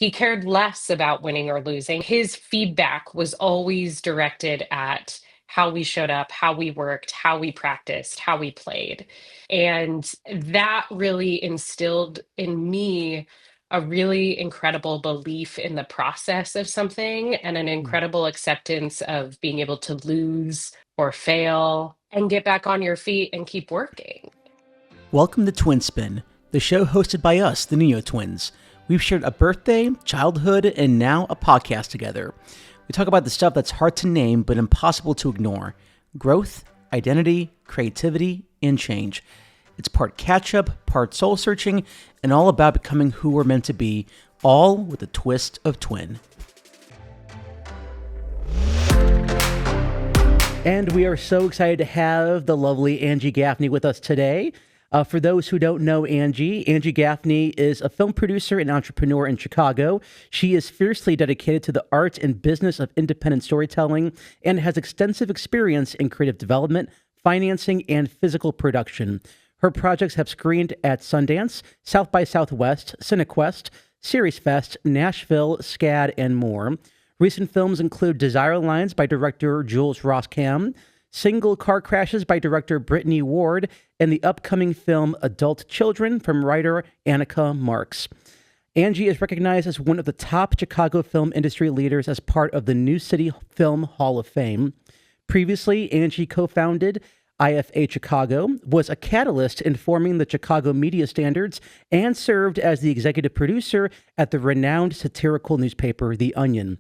he cared less about winning or losing. His feedback was always directed at how we showed up, how we worked, how we practiced, how we played. And that really instilled in me a really incredible belief in the process of something and an Mm. incredible acceptance of being able to lose or fail and get back on your feet and keep working. Welcome to Twin Spin, the show hosted by us, the Neo Twins. We've shared a birthday, childhood, and now a podcast together. We talk about the stuff that's hard to name but impossible to ignore: growth, identity, creativity, and change. It's part catch-up, part soul-searching, and all about becoming who we're meant to be, all with a twist of twin. And we are so excited to have the lovely Angie Gaffney with us today. For those who don't know Angie Gaffney is a film producer and entrepreneur in Chicago. She is fiercely dedicated to the art and business of independent storytelling and has extensive experience in creative development, financing, and physical production. Her projects have screened at Sundance, South by Southwest, CineQuest, Series Fest, Nashville, SCAD, and more. Recent films include Desire Lines by director Jules Roskam, Single Car Crashes by director Brittany Ward, and the upcoming film Adult Children from writer Annika Marks. Angie is recognized as one of the top Chicago film industry leaders as part of the New City Film Hall of Fame. Previously, Angie co-founded IFA Chicago, was a catalyst in forming the Chicago media standards, and served as the executive producer at the renowned satirical newspaper The Onion.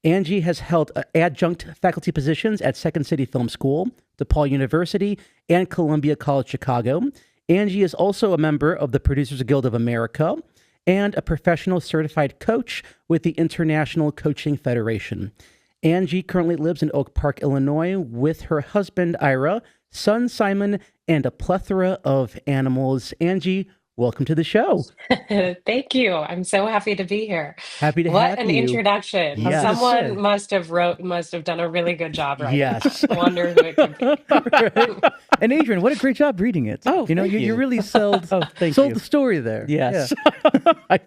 Angie has held adjunct faculty positions at Second City Film School, DePaul University, and Columbia College Chicago. Angie is also a member of the Producers Guild of America and a professional certified coach with the International Coaching Federation. Angie currently lives in Oak Park, Illinois, with her husband, Ira, son, Simon, and a plethora of animals. Angie, welcome to the show. Thank you. I'm so happy to be here. Happy to What have an you. introduction. Yes. Someone must have done a really good job writing Yes. that. I wonder who it could be. Right. And Adrian, what a great job reading it. Oh, you know, thank you you. really sold Thank sold you. the story there. Yes. Yeah. I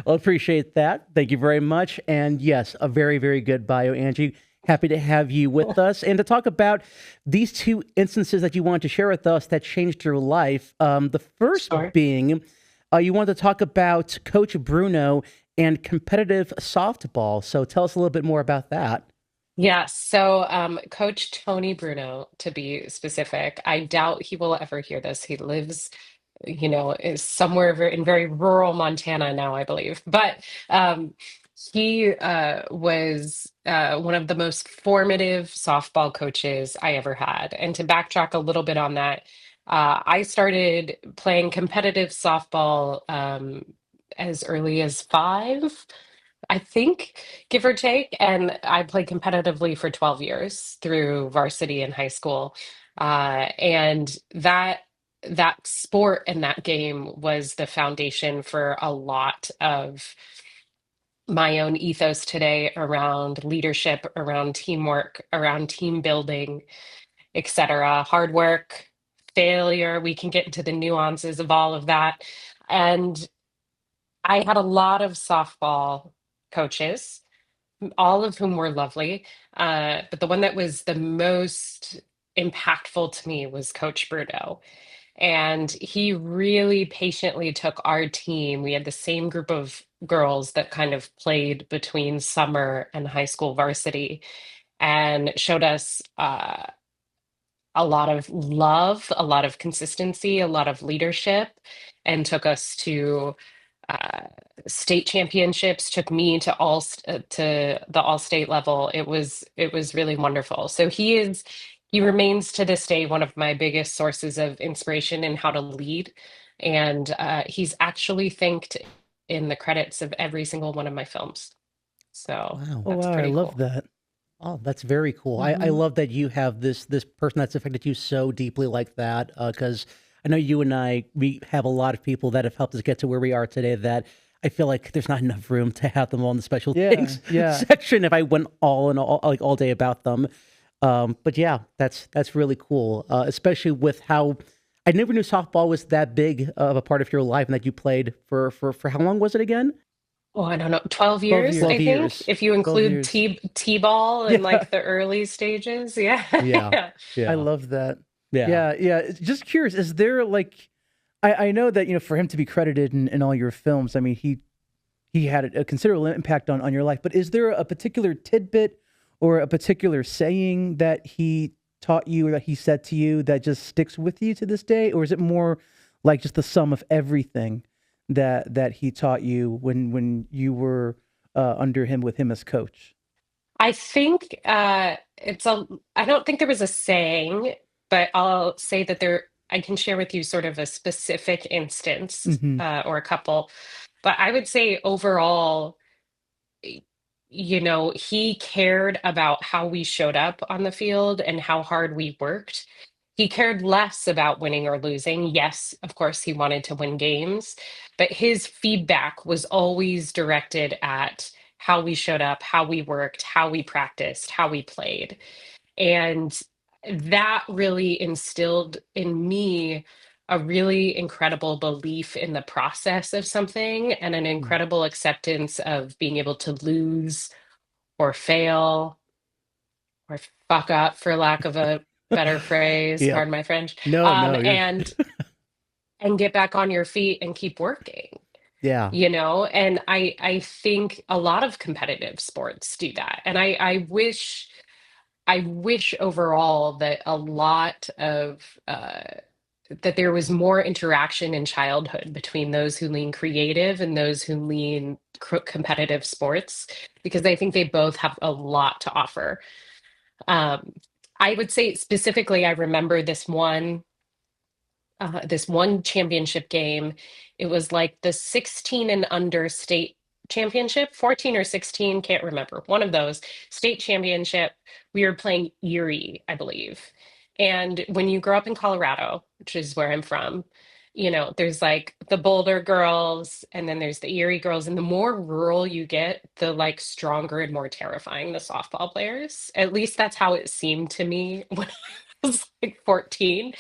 appreciate that. Thank you very much. And yes, a very, very good bio, Angie. Happy to have you with us and to talk about these two instances that you want to share with us that changed your life. The first Sure. being, you want to talk about Coach Bruno and competitive softball. So tell us a little bit more about that. Yes. So, Coach Tony Bruno, to be specific, I doubt he will ever hear this. He lives, is somewhere in very rural Montana now, I believe. But he was one of the most formative softball coaches I ever had. And to backtrack a little bit on that, I started playing competitive softball as early as 5. I think, give or take. And I played competitively for 12 years through varsity and high school. And that sport and that game was the foundation for a lot of my own ethos today around leadership, around teamwork, around team building, etc. Hard work, failure. We can get into the nuances of all of that. And I had a lot of softball coaches, all of whom were lovely. But the one that was the most impactful to me was Coach Bruno. And he really patiently took our team. We had the same group of girls that kind of played between summer and high school varsity and showed us a lot of love, a lot of consistency, a lot of leadership, and took us to uh, state championships, took me to to the all state level. It was really wonderful. So he remains to this day one of my biggest sources of inspiration in how to lead, and he's actually thanked in the credits of every single one of my films. So Wow. Oh that's wow, I pretty love cool. that. Oh, that's very cool. I Hmm. love that you have this person that's affected you so deeply like that. Because I know you and we have a lot of people that have helped us get to where we are today. That I feel like there's not enough room to have them all in the special Yeah, things yeah. section. If I went all day about them, but yeah, that's really cool. Especially with how I never knew softball was that big of a part of your life, and that you played for how long was it again? Oh, I don't know, 12 12 years, years. I 12 think, years. if you 12 include years. T-ball and Yeah. like the early stages. Yeah. Yeah. Yeah. I Yeah. love that. Yeah. Yeah. Yeah. Just curious, is there like, I know that, for him to be credited in all your films, I mean, he had a considerable impact on your life, but is there a particular tidbit or a particular saying that he taught you or that he said to you that just sticks with you to this day? Or is it more like just the sum of everything that he taught you when you were under him with him as coach? I think I don't think there was a saying, but I'll say that I can share with you sort of a specific instance Hmm. or a couple. But I would say overall, he cared about how we showed up on the field and how hard we worked. He cared less about winning or losing. Yes, of course, he wanted to win games, but his feedback was always directed at how we showed up, how we worked, how we practiced, how we played. And that really instilled in me a really incredible belief in the process of something and an incredible acceptance of being able to lose or fail or fuck up, for lack of a better phrase, Yeah. pardon my French, No, no, you're and get back on your feet and keep working. yeah. And I think a lot of competitive sports do that. And I wish overall that a lot of that there was more interaction in childhood between those who lean creative and those who lean competitive sports, because I think they both have a lot to offer. Um, I would say specifically, I remember this one championship game. It was like the 16 and under state championship, 14 or 16, can't remember. One of those state championship. We were playing Erie, I believe. And when you grow up in Colorado, which is where I'm from, there's like the Boulder girls and then there's the Erie girls. And the more rural you get, the like stronger and more terrifying the softball players. At least that's how it seemed to me when I was like 14.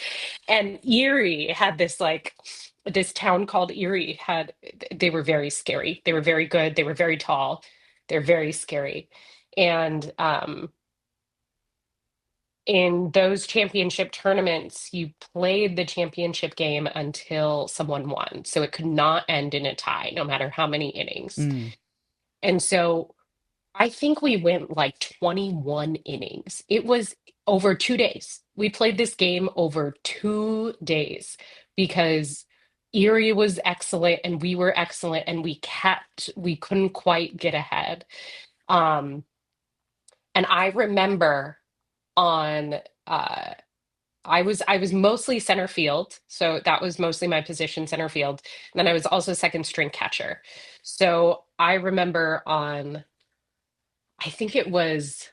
And Erie had this town called Erie they were very scary. They were very good. They were very tall. They're very scary. And in those championship tournaments, you played the championship game until someone won. So it could not end in a tie, no matter how many innings. Mm. And so I think we went like 21 innings. It was over 2 days. We played this game over 2 days because Erie was excellent and we were excellent and we couldn't quite get ahead. Um, and I remember on uh I was mostly center field, so that was mostly my position, center field. And then I was also second string catcher. So I remember I think it was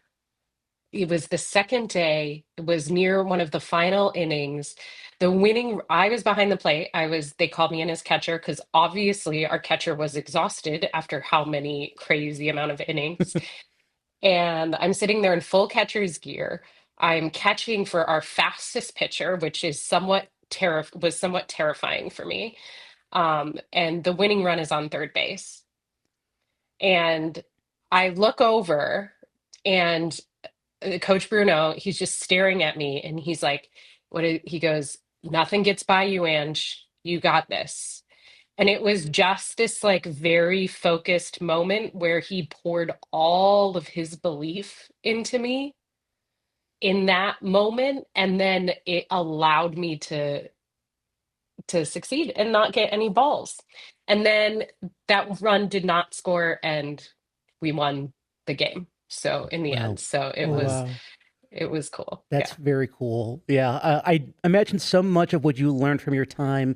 the second day. It was near one of the final innings. I was behind the plate. They called me in as catcher because obviously our catcher was exhausted after how many crazy amount of innings. And I'm sitting there in full catcher's gear. I'm catching for our fastest pitcher, which is was somewhat terrifying for me. And the winning run is on third base. And I look over and Coach Bruno, he's just staring at me and he's like, he goes, nothing gets by you, Ange. You got this. And it was just this like very focused moment where he poured all of his belief into me in that moment. And then it allowed me to succeed and not get any balls. And then that run did not score and we won the game. So in the Wow. end, so it Oh, was wow. it was cool. That's Yeah. very cool. Yeah, I imagine so much of what you learned from your time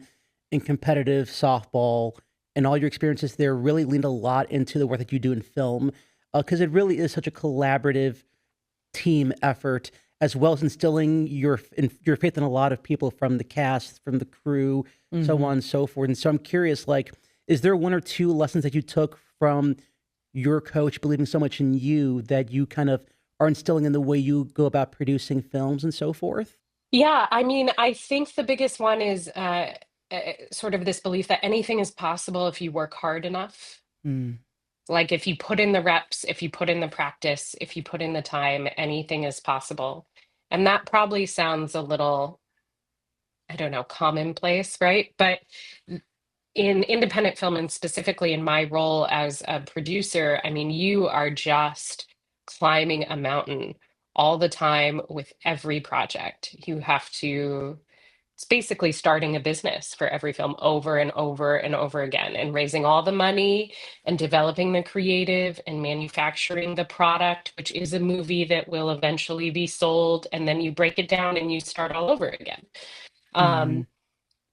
in competitive softball and all your experiences there really leaned a lot into the work that you do in film, because it really is such a collaborative team effort, as well as instilling your faith in a lot of people from the cast, from the crew, so Hmm. on and so forth. And so I'm curious, like, is there one or two lessons that you took from your coach believing so much in you that you kind of are instilling in the way you go about producing films and so forth? Yeah, I mean, I think the biggest one is sort of this belief that anything is possible if you work hard enough. Mm. Like if you put in the reps, if you put in the practice, if you put in the time, anything is possible. And that probably sounds a little, I don't know, commonplace, right? But in independent film, and specifically in my role as a producer, I mean, you are just climbing a mountain all the time with every project. You have to, it's basically starting a business for every film over and over and over again, and raising all the money and developing the creative and manufacturing the product, which is a movie that will eventually be sold. And then you break it down and you start all over again. Hmm. Um,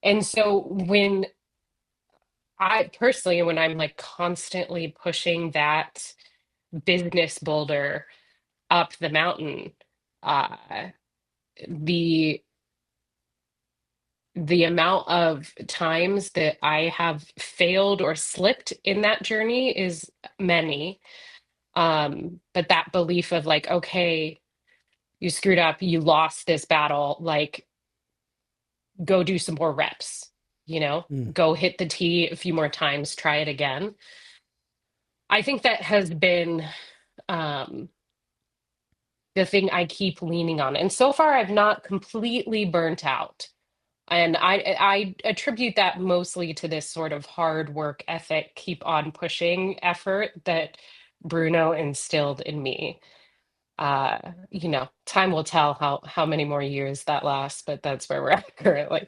and so when I personally, when I'm like constantly pushing that business boulder up the mountain, uh, the the amount of times that I have failed or slipped in that journey is many. But that belief of like, okay, you screwed up, you lost this battle, like go do some more reps, Mm. go hit the tee a few more times, try it again. I think that has been um the thing I keep leaning on. And so far I've not completely burnt out. And I attribute that mostly to this sort of hard work ethic, keep on pushing effort that Bruno instilled in me. Time will tell how many more years that lasts, but that's where we're at currently.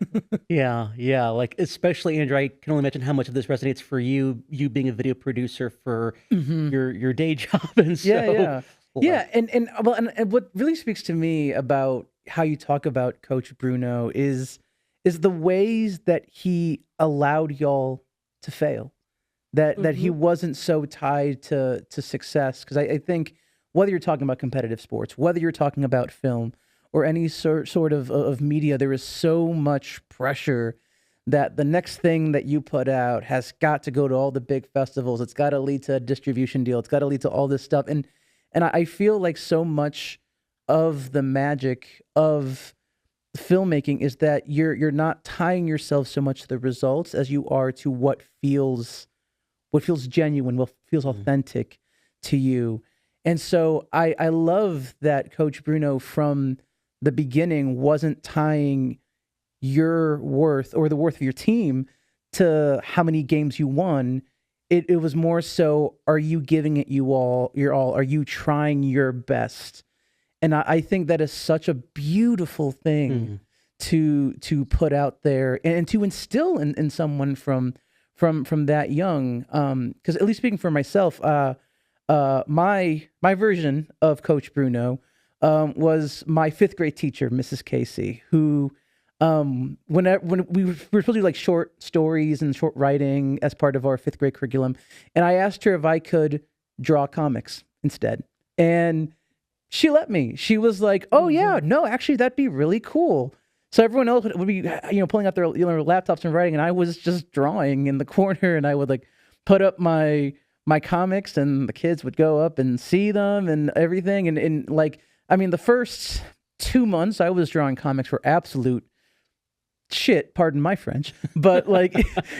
Yeah, yeah. Like especially Andrew, I can only imagine how much of this resonates for you, you being a video producer for Hmm. your day job, and Yeah, so yeah, like, yeah. And what really speaks to me about how you talk about Coach Bruno is the ways that he allowed y'all to fail. That he Hmm. wasn't so tied to success. Because I think whether you're talking about competitive sports, whether you're talking about film or any sort of media, there is so much pressure that the next thing that you put out has got to go to all the big festivals. It's got to lead to a distribution deal. It's got to lead to all this stuff. And I feel like so much of the magic of filmmaking is that you're not tying yourself so much to the results as you are to what feels genuine, what feels mm, authentic to you. And so I love that Coach Bruno from the beginning wasn't tying your worth or the worth of your team to how many games you won. It was more so, are you giving it your all? Are you trying your best? And I think that is such a beautiful thing mm, to put out there and to instill in someone from that young. Because at least speaking for myself, my version of Coach Bruno was my fifth grade teacher, Mrs. Casey, who when we were supposed to do like short stories and short writing as part of our fifth grade curriculum, and I asked her if I could draw comics instead, and she let me. She was like, "Oh yeah, Hmm. no, actually, that'd be really cool." So everyone else would be, pulling out their laptops and writing, and I was just drawing in the corner, and I would like put up my comics, and the kids would go up and see them and everything, and like, I mean, the first 2 months I was drawing comics were absolute shit, pardon my French, but like,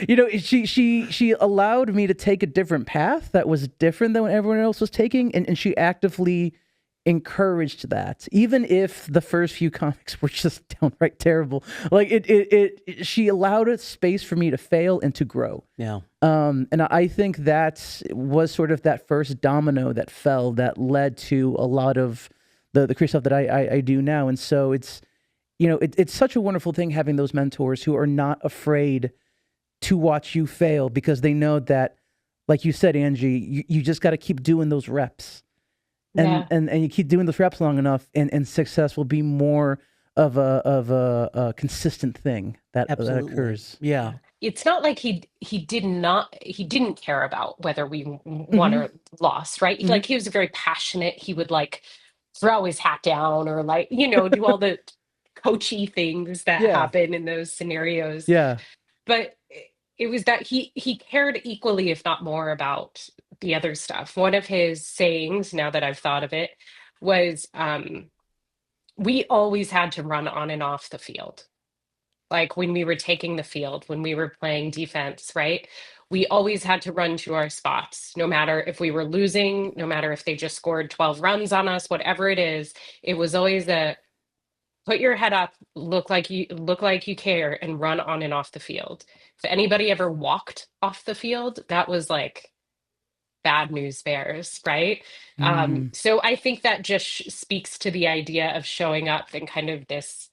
she allowed me to take a different path that was different than what everyone else was taking, and she actively encouraged that, even if the first few comics were just downright terrible. Like she allowed a space for me to fail and to grow. yeah. And I think that was sort of that first domino that fell that led to a lot of the creative stuff that I do now. And so it's such a wonderful thing having those mentors who are not afraid to watch you fail because they know that, like you said, Angie, you just got to keep doing those reps. And, Yeah. and you keep doing those reps long enough, and success will be more of a consistent thing that Absolutely. occurs. Yeah. Yeah. It's not like he didn't care about whether we won Hmm. or lost, right? Hmm. Like he was very passionate. He would like throw his hat down or like, do all the coachy things that Yeah. happen in those scenarios. Yeah. But it was that he cared equally, if not more, about the other stuff. One of his sayings, now that I've thought of it, was we always had to run on and off the field. like when we were taking the field, when we were playing defense, right? We always had to run to our spots, no matter if we were losing, no matter if they just scored 12 runs on us, whatever it is. It was always a put your head up, look like you care, and run on and off the field. If anybody ever walked off the field, that was like bad news bears, right? Mm, So I think that just speaks to the idea of showing up and kind of this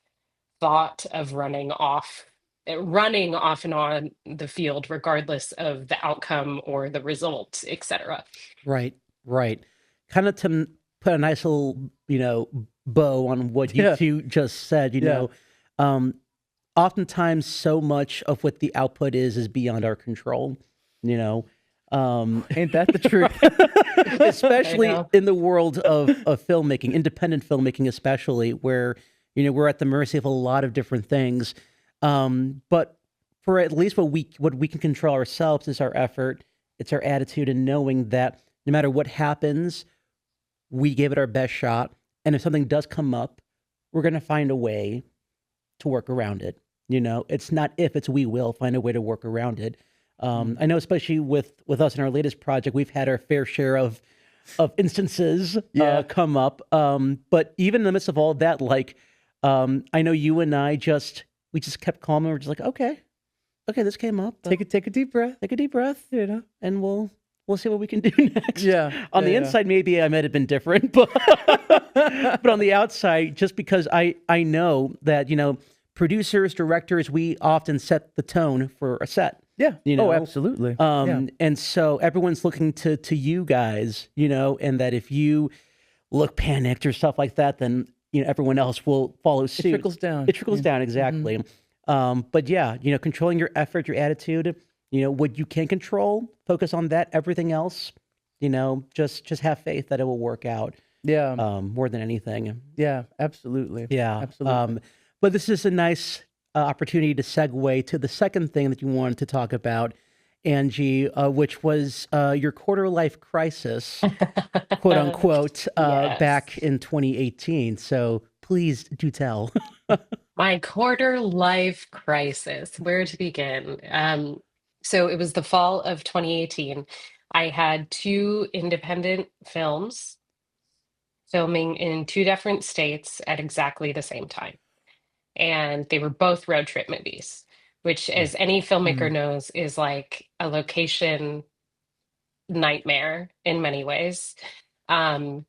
thought of running off and on the field, regardless of the outcome or the result, etc. Right, right. Kind of to put a nice little, bow on what you yeah, two just said, yeah, um, oftentimes so much of what the output is beyond our control, you know. Um, ain't that the truth? I especially know. in the world of filmmaking, independent filmmaking, especially where we're at the mercy of a lot of different things. But for at least what we can control ourselves is our effort, it's our attitude, and knowing that no matter what happens, we gave it our best shot. And if something does come up, we're gonna find a way to work around it. It's not if, it's we will find a way to work around it. Mm, I know, especially with us in our latest project, we've had our fair share of instances yeah, come up. But even in the midst of all that, like, I know you and I we just kept calm and we're just like, okay, this came up. take a deep breath. Take a deep breath, You know. and we'll see what we can do next. Yeah, On the yeah, inside, maybe I might have been different, but yeah. but on the outside, just because I know that producers, directors, we often set the tone for a set. Yeah. You Oh, know, absolutely. Yeah. and so everyone's looking to you guys, and that if you look panicked or stuff like that, then everyone else will follow It suit. trickles down. It trickles Yeah. down Hmm. exactly. But yeah, controlling your effort, your attitude, what you can control, focus on that. Everything else, just have faith that it will work out. Yeah. More than anything. Yeah. Absolutely. Yeah. Absolutely. But this is a nice opportunity to segue to the second thing that you wanted to talk about, Angie, which was your quarter life crisis, quote unquote, Yes. back in 2018. So please do tell. My quarter life crisis, where to begin? So it was the fall of 2018. I had two independent films filming in two different states at exactly the same time. And they were both road trip movies, which, Yeah. as any filmmaker Mm. knows, is like a location nightmare in many ways. Um,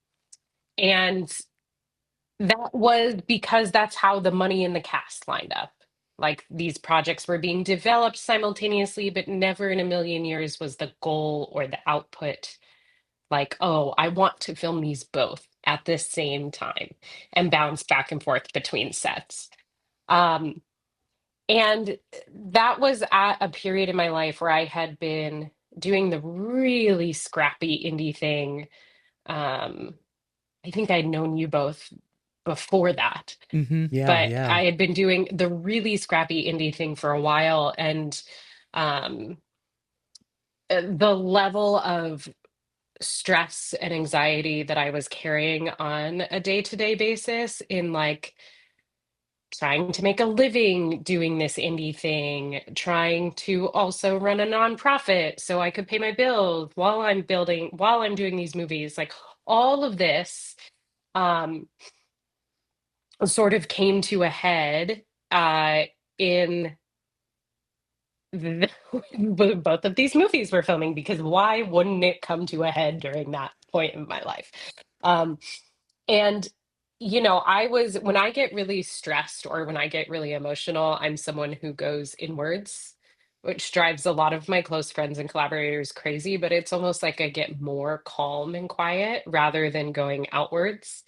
and that was because that's how the money in the cast lined up. Like these projects were being developed simultaneously, but never in a million years was the goal or the output like, oh, I want to film these both at the same time and bounce back and forth between sets. Um, and that was at a period in my life where I had been doing the really scrappy indie thing. Um, I think I'd known you both before that, Hmm. Yeah. but Yeah. I had been doing the really scrappy indie thing for a while. And um, the level of stress and anxiety that I was carrying on a day-to-day basis in like trying to make a living doing this indie thing, trying to also run a nonprofit so I could pay my bills while I'm doing these movies, like all of this um, sort of came to a head in both of these movies we're filming because why wouldn't it come to a head during that point in my life? Um, And, I was, when I get really stressed or when I get really emotional, I'm someone who goes inwards, which drives a lot of my close friends and collaborators crazy, but it's almost like I get more calm and quiet rather than going outwards.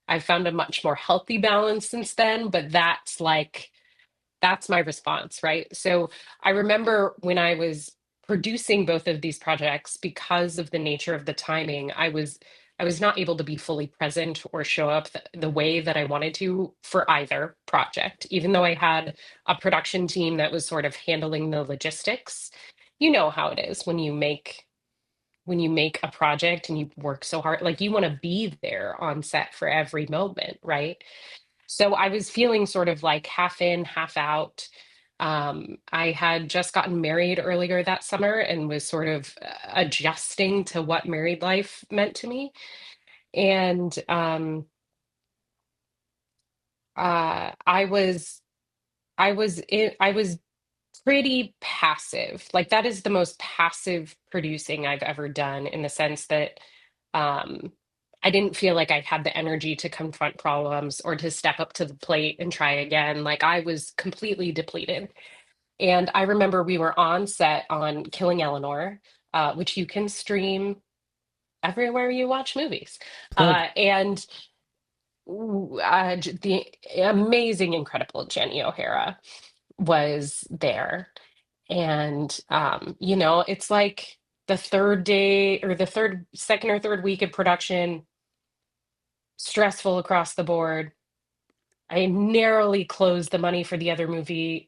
I've found a much more healthy balance since then, but that's my response, right? So I remember when I was producing both of these projects because of the nature of the timing, I was not able to be fully present or show up the way that I wanted to for either project, even though I had a production team that was sort of handling the logistics. You know how it is when you make a project and you work so hard, like you want to be there on set for every moment, right? So I was feeling sort of like half in, half out. I had just gotten married earlier that summer and was sort of adjusting to what married life meant to me. And I was pretty passive. Like that is the most passive producing I've ever done in the sense that um, I didn't feel like I had the energy to confront problems or to step up to the plate and try again. Like I was completely depleted. And I remember we were on set on Killing Eleanor, which you can stream everywhere you watch movies. Plug. And the amazing, incredible Jenny O'Hara was there. And you know, it's like the third day or the second or third week of production, stressful across the board. I narrowly closed the money for the other movie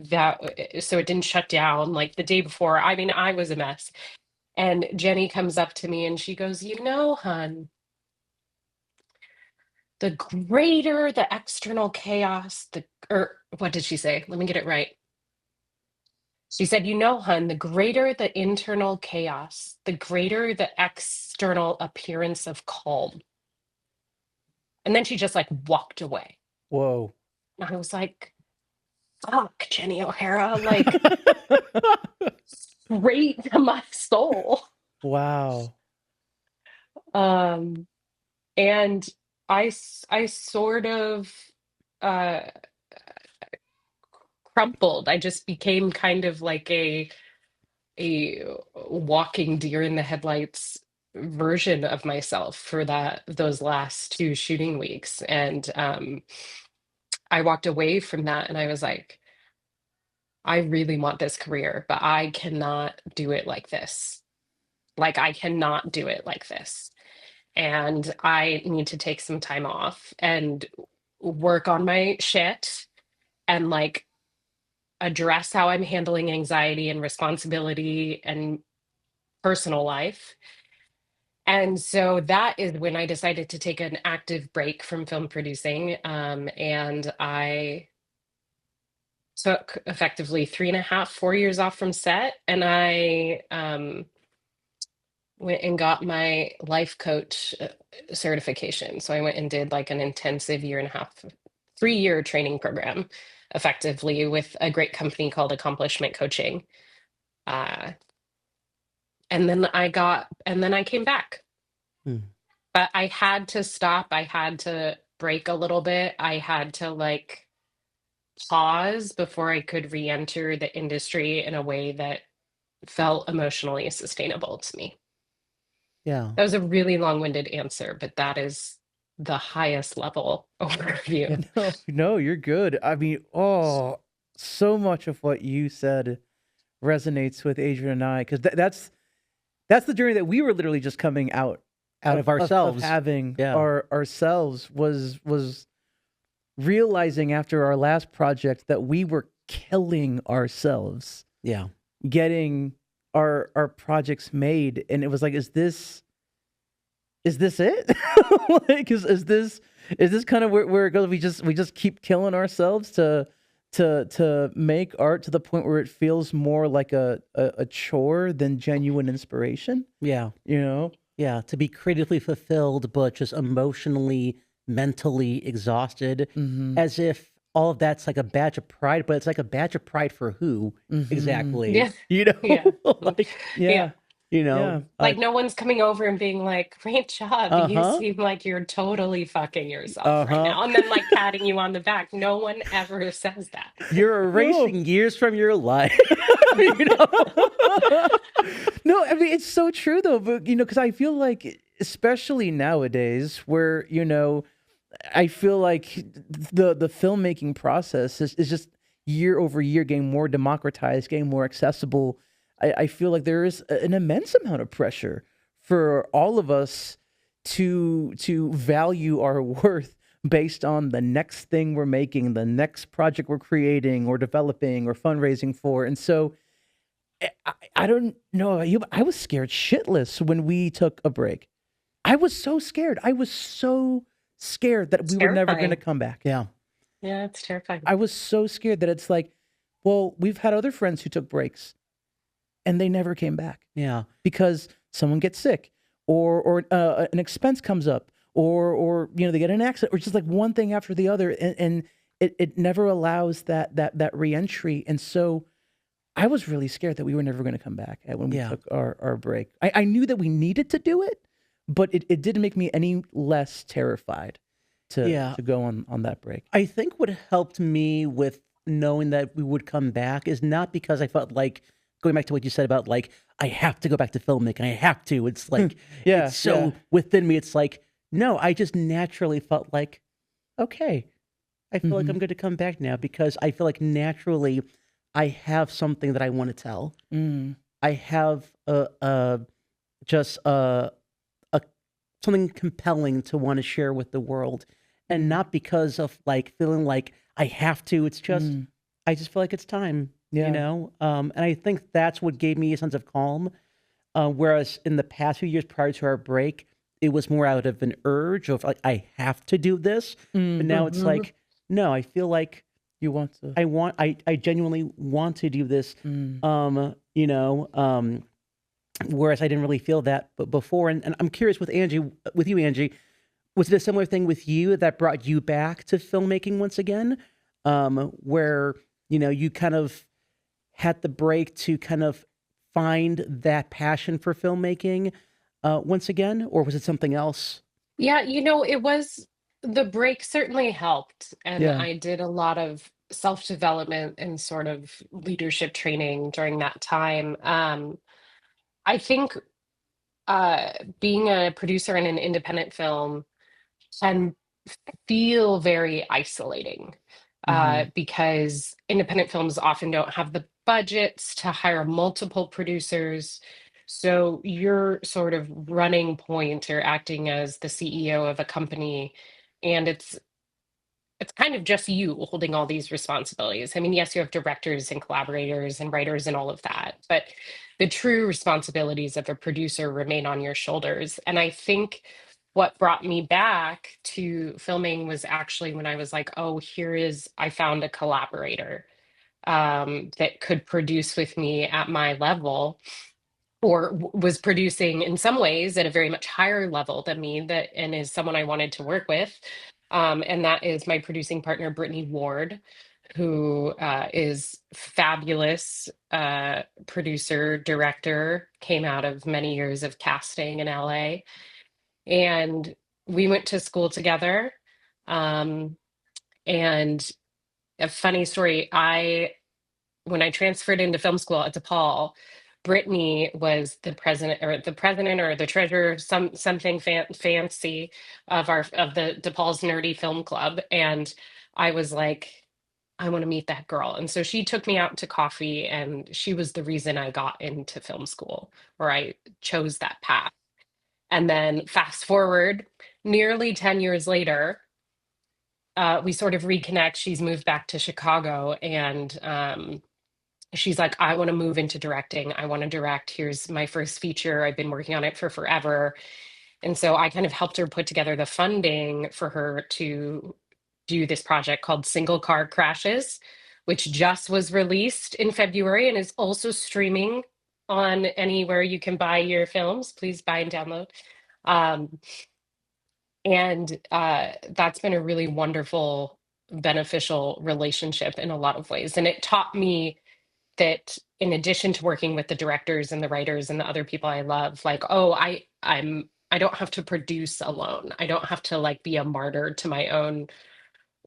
that so it didn't shut down like the day before. I mean, I was a mess. And Jenny comes up to me and she goes, "You know, hun, the greater the external chaos, the or what did she say? Let me get it right. She said, "You know, hun, the greater the internal chaos, the greater the external appearance of calm." And then she just like walked away. Whoa. And I was like, fuck, Jenny O'Hara, like straight to my soul. Wow. Um, and I sort of uh crumpled. I just became kind of like a walking deer in the headlights version of myself for those last two shooting weeks. And I walked away from that and I was like, I really want this career, but I cannot do it like this. Like I cannot do it like this. And I need to take some time off and work on my shit and like address how I'm handling anxiety and responsibility and personal life. And so that is when I decided to take an active break from film producing. And I took effectively 3.5, 4 years off from set. And I went and got my life coach certification. So I went and did like an intensive 1.5 year, 3 year training program effectively with a great company called Accomplishment Coaching. Uh, and then I came back. Hmm. But I had to stop. I had to break a little bit. I had to like pause before I could re-enter the industry in a way that felt emotionally sustainable to me. Yeah. That was a really long-winded answer, but that is the highest level Yeah, overview. no, no, you're good. I mean, oh, so much of what you said resonates with Adrian and I, because that's the journey that we were literally just coming Out of ourselves. of having Yeah. ourselves was realizing after our last project that we were killing ourselves Yeah. getting our projects made, and it was like, is this it? Like, is this kind of where it goes? We just keep killing ourselves to make art to the point where it feels more like a chore than genuine inspiration, Yeah. you know? Yeah. To be creatively fulfilled, but just emotionally, mentally exhausted, Mm-hmm. as if all of that's like a badge of pride, but it's like a badge of pride for who Mm-hmm. exactly? Yeah. You know, Yeah. like, Yeah. you know, Yeah. Like no one's coming over and being like, "Great job. You uh-huh, seem like you're totally fucking yourself right uh-huh. now." And then like patting you on the back. No one ever says that. You're No. erasing years from your life. You know? No, I mean, it's so true though, but because I feel like, especially nowadays, where I feel like the filmmaking process is just year over year getting more democratized, getting more accessible. I feel like there is an immense amount of pressure for all of us to value our worth based on the next thing we're making, the next project we're creating or developing or fundraising for. And so I don't know about you, but I was scared shitless when we took a break. I was so scared. I was so scared that It's we were never going to terrifying. come back. Yeah. Yeah, it's terrifying. I was so scared that it's like, Well, we've had other friends who took breaks and they never came back Yeah. because someone gets sick, or an expense comes up, or they get in an accident, or just like one thing after the other, and it never allows that reentry. And so I was really scared that we were never going to come back when we Yeah. took our break. I knew that we needed to do it, but it didn't make me any less terrified Yeah. to go on that break. I think what helped me with knowing that we would come back is not because I felt like, going back to what you said about like, I have to go back to filmmaking. I have to. It's like, Yeah, it's so yeah. within me. It's like, no, I just naturally felt like, okay, I feel like I'm going to come back now because I feel like naturally I have something that I want to tell. Mm. I have just a something compelling to want to share with the world, and not because of like feeling like I have to. It's just I just feel like it's time, Yeah. And I think that's what gave me a sense of calm. Whereas in the past few years prior to our break, it was more out of an urge of like I have to do this, but now it's like no, I feel like You want to. I genuinely want to do this. Whereas I didn't really feel that but before. And I'm curious with you, Angie, was it a similar thing with you that brought you back to filmmaking once again? Where, you kind of had the break to kind of find that passion for filmmaking once again, or was it something else? Yeah, it was the break certainly helped. And Yeah. I did a lot of self-development and sort of leadership training during that time. I think uh, being a producer in an independent film can feel very isolating Hmm. because independent films often don't have the budgets to hire multiple producers. So you're sort of running point or acting as the CEO of a company, and it's kind of just you holding all these responsibilities. I mean, yes, you have directors and collaborators and writers and all of that, but the true responsibilities of a producer remain on your shoulders. And I think what brought me back to filming was actually when I was like, oh, I found a collaborator that could produce with me at my level, or was producing in some ways at a very much higher level than me, that and is someone I wanted to work with. And that is my producing partner, Brittany Ward, who is fabulous producer, director, came out of many years of casting in LA. And we went to school together. Um, and a funny story, when I transferred into film school at DePaul, Brittany was the president or the treasurer, something fancy of the DePaul's Nerdy Film Club, and I was like, I want to meet that girl. And so she took me out to coffee, and she was the reason I got into film school, or I chose that path. And then fast forward nearly 10 years later, we sort of reconnect. She's moved back to Chicago, and she's like, I want to move into directing. I want to direct. Here's my first feature. I've been working on it for forever. And so I kind of helped her put together the funding for her to do this project called Single Car Crashes, which just was released in February and is also streaming on anywhere you can buy your films. Please buy and download. Um, and that's been a really wonderful, beneficial relationship in a lot of ways. And it taught me that in addition to working with the directors and the writers and the other people I love, like, oh, I don't have to produce alone. I don't have to like be a martyr to my own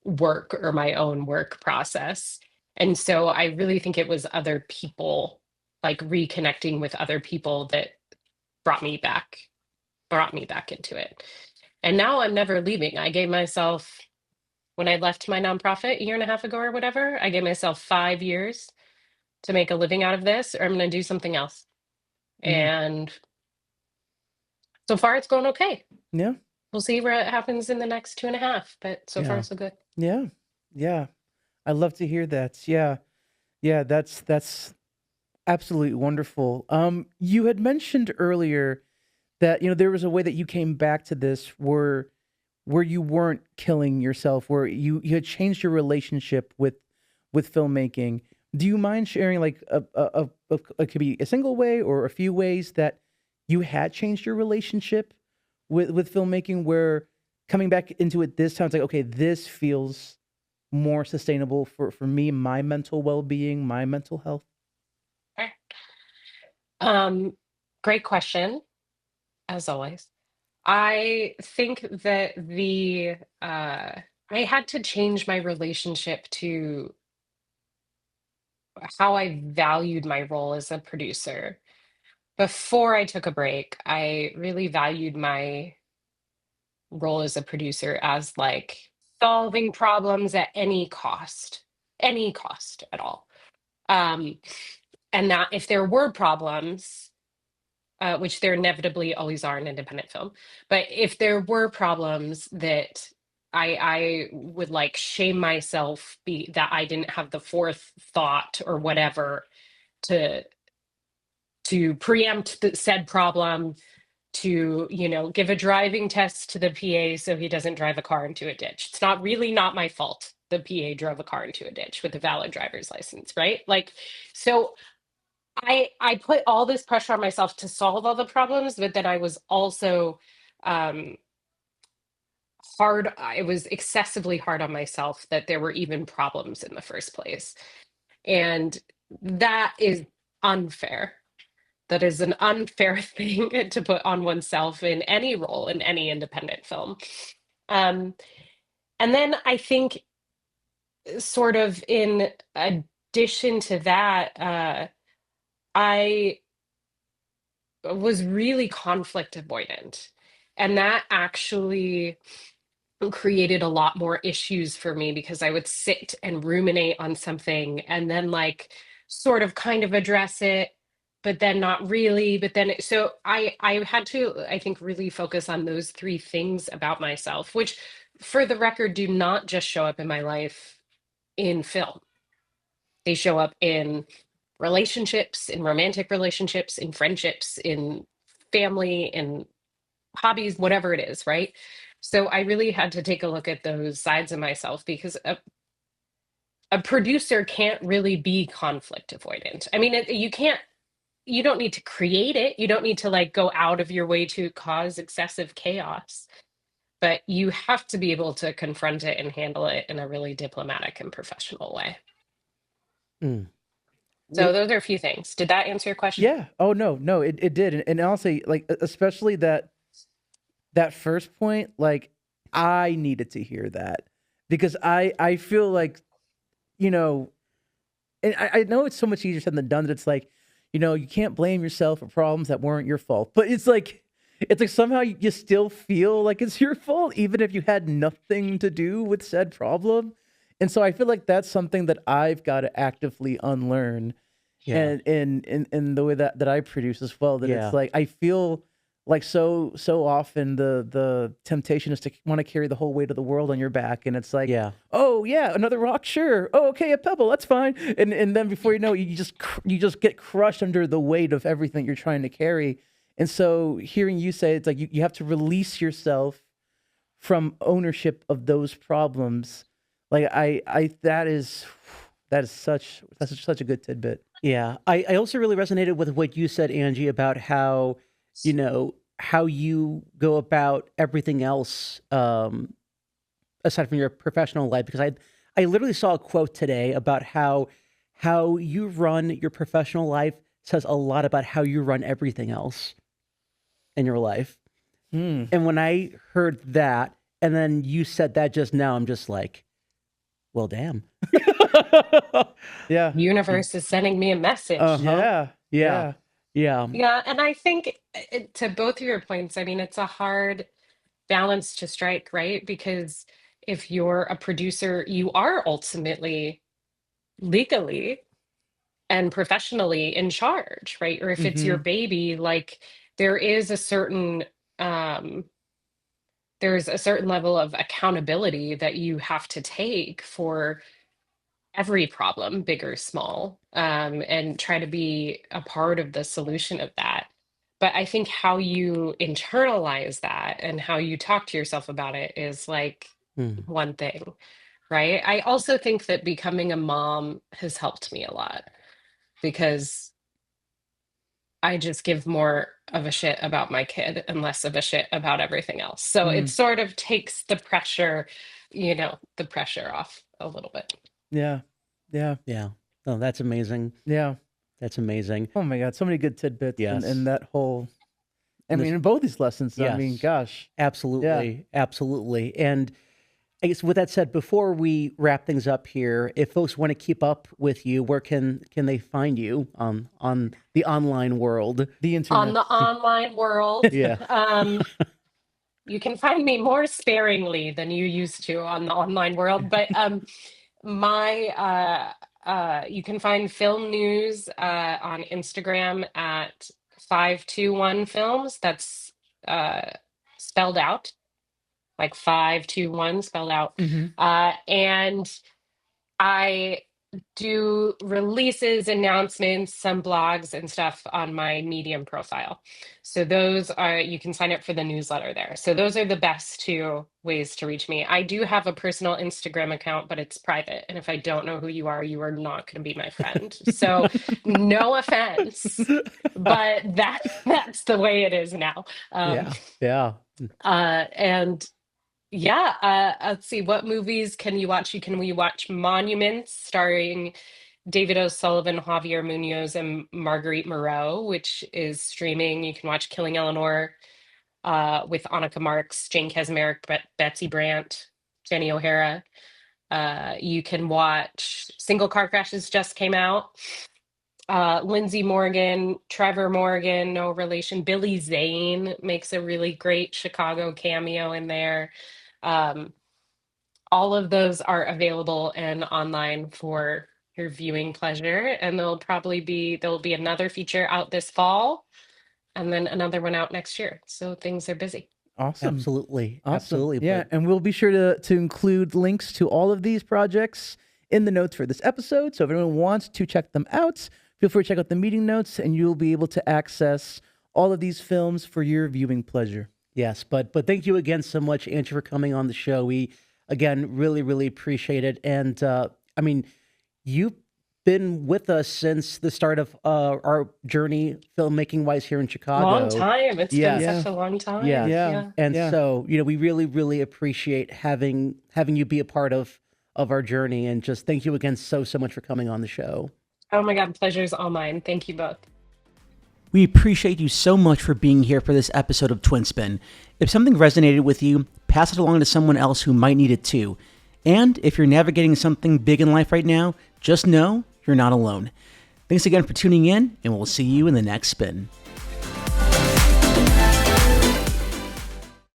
work or my own work process. And so I really think it was other people, like reconnecting with other people, that brought me back, brought me back into it. And now I'm never leaving. I gave myself, when I left my nonprofit a year and a half ago or whatever, I gave myself 5 years to make a living out of this, or I'm going to do something else. Mm. And so far, it's going okay. Yeah. We'll see what happens in the next 2.5, but so far, Yeah. so good. Yeah. Yeah. I love to hear that. Yeah. Yeah. That's absolutely wonderful. You had mentioned earlier that, there was a way that you came back to this where you weren't killing yourself, where you had changed your relationship with filmmaking, Do you mind sharing like it could be a single way or a few ways that you had changed your relationship with filmmaking, where coming back into it this time, it's like, okay, this feels more sustainable for me, my mental well-being, my mental health? Sure. Um, Great question, as always. I think that I had to change my relationship to how I valued my role as a producer. Before I took a break, I really valued my role as a producer as like solving problems at any cost at all. Um, and that if there were problems, which there inevitably always are in independent film, but if there were problems that I would like shame myself be that I didn't have the forethought or whatever to preempt the said problem, to give a driving test to the PA so he doesn't drive a car into a ditch. It's not my fault the PA drove a car into a ditch with a valid driver's license, right? Like, so I put all this pressure on myself to solve all the problems, but then I was also um it was excessively hard on myself that there were even problems in the first place. And that is unfair. That is an unfair thing to put on oneself in any role in any independent film. Um, and then I think, sort of in addition to that, I was really conflict avoidant. And that actually created a lot more issues for me because I would sit and ruminate on something and then like sort of kind of address it, but then not really. But then so I had to, I think, really focus on those three things about myself, which for the record do not just show up in my life in film. They show up in relationships, in romantic relationships, in friendships, in family, in hobbies, whatever it is, right? So I really had to take a look at those sides of myself because a producer can't really be conflict avoidant. I mean, you don't need to create it. You don't need to like go out of your way to cause excessive chaos, but you have to be able to confront it and handle it in a really diplomatic and professional way. Mm. So those are a few things. Did that answer your question? Yeah. Oh no, no, it did. And honestly, like especially that first point, like I needed to hear that because I feel like, you know, and I know it's so much easier said than done that it's like, you can't blame yourself for problems that weren't your fault. But it's like somehow you still feel like it's your fault, even if you had nothing to do with said problem. And so I feel like that's something that I've got to actively unlearn, Yeah. and in the way that I produce as well. That it's Yeah. like I feel like so often the temptation is to want to carry the whole weight of the world on your back, and it's like, Yeah. oh yeah, another rock, sure. Oh okay, a pebble, that's fine. And then before you know it, you just get crushed under the weight of everything you're trying to carry. And so hearing you say it's like you have to release yourself from ownership of those problems. Like I that's such a good tidbit. Yeah. I also really resonated with what you said, Angie, about how you go about everything else, aside from your professional life, because I literally saw a quote today about how you run your professional life says a lot about how you run everything else in your life. Hmm. And when I heard that, and then you said that just now, I'm just like, well, damn. Yeah. Universe is sending me a message. Uh-huh. Yeah. Yeah. Yeah. Yeah. Yeah, and I think, to both of your points, I mean, it's a hard balance to strike, right? Because if you're a producer, you are ultimately legally and professionally in charge, right? Or if it's your Mm-hmm. baby, like there is a certain um there's a certain level of accountability that you have to take for every problem, big or small, and try to be a part of the solution of that. But I think how you internalize that and how you talk to yourself about it is like Mm. one thing. right? I also think that becoming a mom has helped me a lot because I just give more of a shit about my kid and less of a shit about everything else. So it Mm, sort of takes the pressure, the pressure off a little bit. yeah. Yeah. Yeah. Oh, that's amazing. Yeah. That's amazing. Oh my God. So many good tidbits and Yes. that whole, I And this, mean, in both these lessons, I mean, yes, gosh. Yeah. absolutely. Absolutely. And I guess with that said, before we wrap things up here, if folks want to keep up with you, where can they find you on the online world? The On internet. the online world, Yeah. you can find me more sparingly than you used to on the online world, but my you can find film news on Instagram at 521 films. That's uh spelled out, like 521 spelled out. Hmm. And I do releases, announcements, some blogs and stuff on my Medium profile. So those are, you can sign up for the newsletter there. So those are the best two ways to reach me. I do have a personal Instagram account, but it's private. And if I don't know who you are not going to be my friend. So no offense, but that's the way it is now. Um, Yeah. Yeah. and yeah, let's see. What movies can you watch? You watch Monuments, starring David O'Sullivan, Javier Munoz, and Marguerite Moreau, which is streaming. You can watch Killing Eleanor with Annika Marks, Jane Kasmerick, Betsy Brandt, Jenny O'Hara. You can watch Single Car Crashes just came out. Lindsay Morgan, Trevor Morgan, no relation. Billy Zane makes a really great Chicago cameo in there. Um, all of those are available and online for your viewing pleasure. And there'll be another feature out this fall and then another one out next year. So things are busy. Awesome. Absolutely. Awesome. Absolutely. Yeah. But And we'll be sure to include links to all of these projects in the notes for this episode. So if anyone wants to check them out, feel free to check out the meeting notes and you'll be able to access all of these films for your viewing pleasure. yes, but thank you again so much, Angie, for coming on the show. We again really appreciate it. And I mean, you've been with us since the start of our journey filmmaking wise here in Chicago. Long time. It's been Yes. such a long time. Yeah. Yeah. And Yeah. so, we really appreciate having you be a part of our journey, and just thank you again so much for coming on the show. Oh my God, pleasure's all mine. Thank you both. We appreciate you so much for being here for this episode of Twin Spin. If something resonated with you, pass it along to someone else who might need it too. And if you're navigating something big in life right now, just know you're not alone. Thanks again for tuning in, and we'll see you in the next spin.